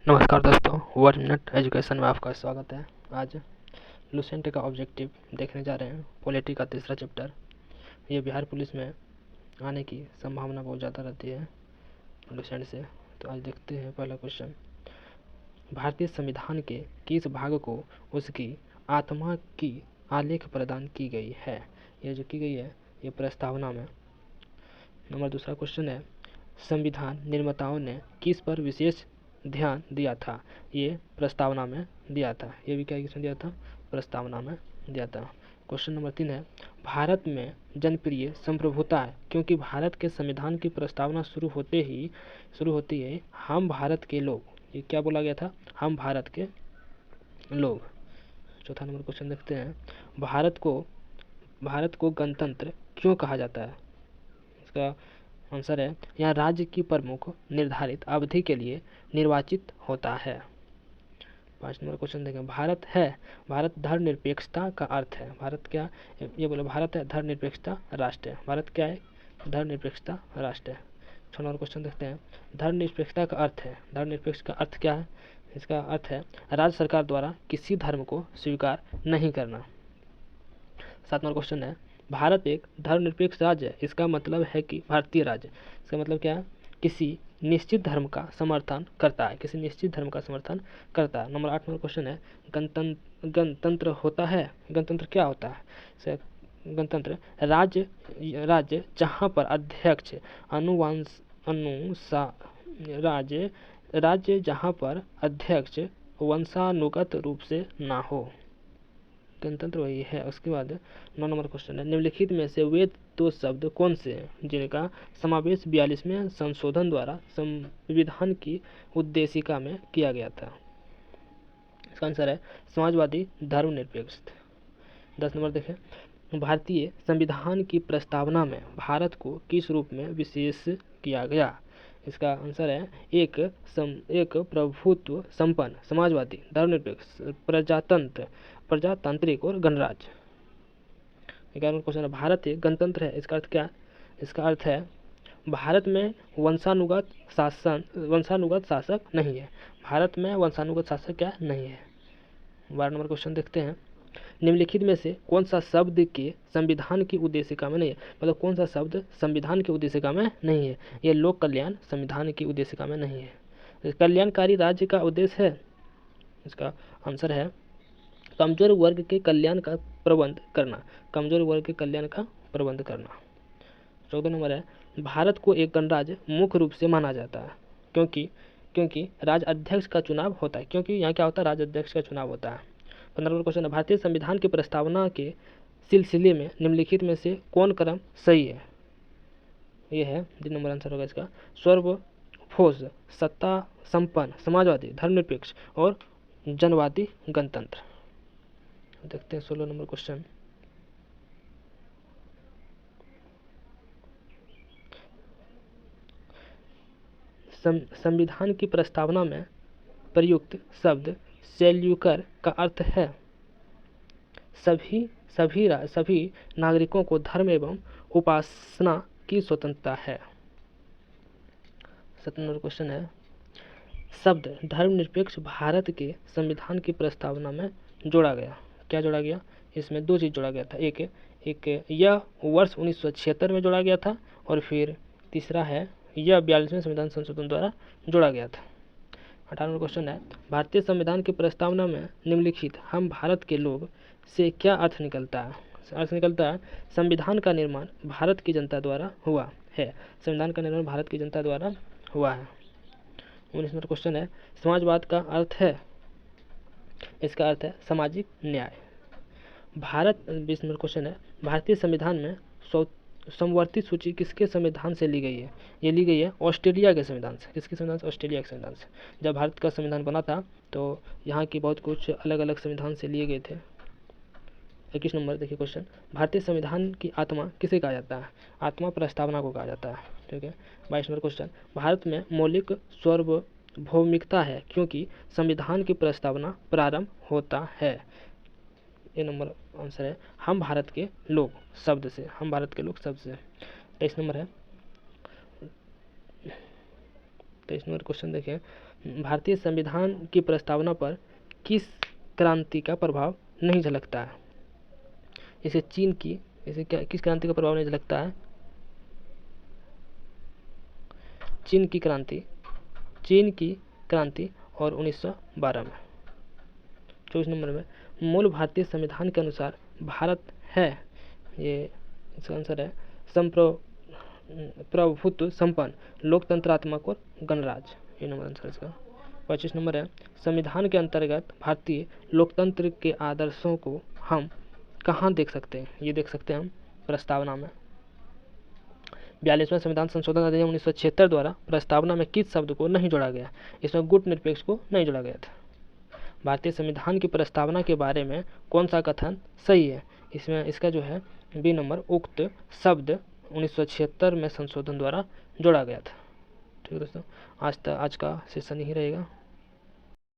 नमस्कार दोस्तों, 1 minute education में आपका स्वागत है। आज लुसेंट का ऑब्जेक्टिव देखने जा रहे हैं। पॉलिटी का तीसरा चैप्टर। ये बिहार पुलिस में आने की संभावना बहुत ज़्यादा रहती है लुसेंट से। तो आज देखते हैं पहला क्वेश्चन। भारतीय संविधान के किस भाग को उसकी आत्मा की आलेख प्रदान की गई है? ये जो की गई है ये प्रस्तावना में। नंबर दूसरा क्वेश्चन है, संविधान निर्माताओं ने किस पर विशेष ध्यान दिया था? ये प्रस्तावना में दिया था। ये भी क्या किसमें दिया था? प्रस्तावना में दिया था। क्वेश्चन नंबर 3 है, भारत में जनप्रिय संप्रभुता है क्योंकि भारत के संविधान की प्रस्तावना शुरू होती है हम भारत के लोग। ये क्या बोला गया था? हम भारत के लोग। चौथा नंबर क्वेश्चन देखते हैं, भारत को गणतंत्र क्यों कहा जाता है? इसका आंसर है, यहाँ राज्य की प्रमुख निर्धारित अवधि के लिए निर्वाचित होता है। 5 नंबर क्वेश्चन देखें, भारत धर्मनिरपेक्षता का अर्थ है। भारत क्या? ये बोले भारत है धर्मनिरपेक्षता राष्ट्र है। भारत क्या है? धर्मनिरपेक्षता राष्ट्र है। 6 नंबर क्वेश्चन देखते हैं, धर्मनिरपेक्षता का अर्थ है। धर्मनिरपेक्ष का अर्थ क्या है? इसका अर्थ है राज्य सरकार द्वारा किसी धर्म को स्वीकार नहीं करना। 7 नंबर क्वेश्चन है, भारत एक धर्मनिरपेक्ष राज्य है। इसका मतलब है कि भारतीय राज्य, इसका मतलब क्या है? किसी निश्चित धर्म का समर्थन करता है। किसी निश्चित धर्म का समर्थन करता है। नंबर 8 नंबर क्वेश्चन है, गणतंत्र होता है। गणतंत्र क्या होता है? गणतंत्र राज्य जहाँ पर अध्यक्ष राज्य जहाँ पर अध्यक्ष वंशानुगत रूप से ना हो। गणतंत्र वही है। उसके बाद 9 नंबर क्वेश्चन है, निम्नलिखित में से वे दो शब्द कौन से हैं जिनका समावेश 42वें संशोधन द्वारा संविधान की उद्देशिका में किया गया था? इसका आंसर है समाजवादी धर्मनिरपेक्ष। 10 नंबर देखें, भारतीय संविधान की प्रस्तावना में भारत को किस रूप में विशेष किया गया? इसका आंसर है एक प्रभुत्व संपन्न समाजवादी धर्मनिरपेक्ष प्रजातांत्रिक और गणराज्य। 11वां क्वेश्चन है, भारत एक गणतंत्र है। इसका अर्थ क्या है? इसका अर्थ है भारत में वंशानुगत शासक नहीं है। भारत में वंशानुगत शासक क्या नहीं है। 12 नंबर क्वेश्चन देखते हैं, निम्नलिखित में से कौन सा शब्द के संविधान की उद्देशिका में नहीं है? मतलब कौन सा शब्द संविधान की उद्देशिका में नहीं है? ये लोक कल्याण संविधान की उद्देशिका में नहीं है। कल्याणकारी राज्य का उद्देश्य है। इसका आंसर है कमजोर वर्ग के कल्याण का प्रबंध करना। कमजोर वर्ग के कल्याण का प्रबंध करना। 14 नंबर है, भारत को एक गणराज्य मुख्य रूप से माना जाता है क्योंकि राज्य अध्यक्ष का चुनाव होता है। क्योंकि यहाँ क्या होता है? राज्य अध्यक्ष का चुनाव होता है। 15 नंबर क्वेश्चन है, भारतीय संविधान की प्रस्तावना के सिलसिले में निम्नलिखित में से कौन क्रम सही है? ये है 3 नंबर आंसर होगा इसका, सर्वभोज सत्ता संपन्न समाजवादी धर्मनिरपेक्ष और जनवादी गणतंत्र। देखते हैं 16 नंबर क्वेश्चन, संविधान की प्रस्तावना में प्रयुक्त शब्द सेल्यूकर का अर्थ है सभी नागरिकों को धर्म एवं उपासना की स्वतंत्रता है। 17 नंबर क्वेश्चन है, शब्द धर्मनिरपेक्ष भारत के संविधान की प्रस्तावना में जोड़ा गया। क्या जोड़ा गया? इसमें दो चीज जोड़ा गया था। एक यह वर्ष 1976 में जोड़ा गया था और फिर तीसरा है यह 42वें संविधान संशोधन द्वारा जोड़ा गया था। 18वां क्वेश्चन है, भारतीय संविधान की प्रस्तावना में निम्नलिखित हम भारत के लोग से क्या अर्थ निकलता है? अर्थ निकलता है संविधान का निर्माण भारत की जनता द्वारा हुआ है। संविधान का निर्माण भारत की जनता द्वारा हुआ है। 19 नंबर क्वेश्चन है, समाजवाद का अर्थ है? इसका अर्थ है सामाजिक न्याय। 20 नंबर क्वेश्चन है, भारतीय संविधान में समवर्ती सूची किसके संविधान से ली गई है? ये ली गई है ऑस्ट्रेलिया के संविधान से। किसके संविधान से? ऑस्ट्रेलिया के संविधान से। जब भारत का संविधान बना था तो यहाँ की बहुत कुछ अलग अलग संविधान से लिए गए थे। 21 नंबर देखिए क्वेश्चन, भारतीय संविधान की आत्मा किसे कहा जाता है? आत्मा प्रस्तावना को कहा जाता है। ठीक है। 22 नंबर क्वेश्चन, भारत में मौलिक सार्वभौमिकता है क्योंकि संविधान की प्रस्तावना प्रारंभ होता है। ये नंबर आंसर है हम भारत के लोग शब्द से। हम भारत के लोग शब्द से। 23 नंबर है, 23 नंबर क्वेश्चन देखें, भारतीय संविधान की प्रस्तावना पर किस क्रांति का प्रभाव नहीं झलकता है? इसे किस क्रांति का प्रभाव नहीं झलकता है? चीन की क्रांति और 1912 में। 24 नंबर में, मूल भारतीय संविधान के अनुसार भारत है, ये इसका आंसर है प्रभुत्व संपन्न, लोकतंत्रात्मक और गणराज्य, ये नंबर आंसर इसका। 25 नंबर है, संविधान के अंतर्गत भारतीय लोकतंत्र के आदर्शों को हम कहाँ देख सकते हैं? ये देख सकते हैं हम प्रस्तावना में। 42वां संविधान संशोधन अधिनियम 1976 द्वारा प्रस्तावना में किस शब्द को नहीं जोड़ा गया? इसमें गुटनिरपेक्ष को नहीं जोड़ा गया था। भारतीय संविधान की प्रस्तावना के बारे में कौन सा कथन सही है? इसमें इसका जो है बी नंबर, उक्त शब्द 1976 में संशोधन द्वारा जोड़ा गया था। ठीक है दोस्तों, आज का सेशन यही रहेगा।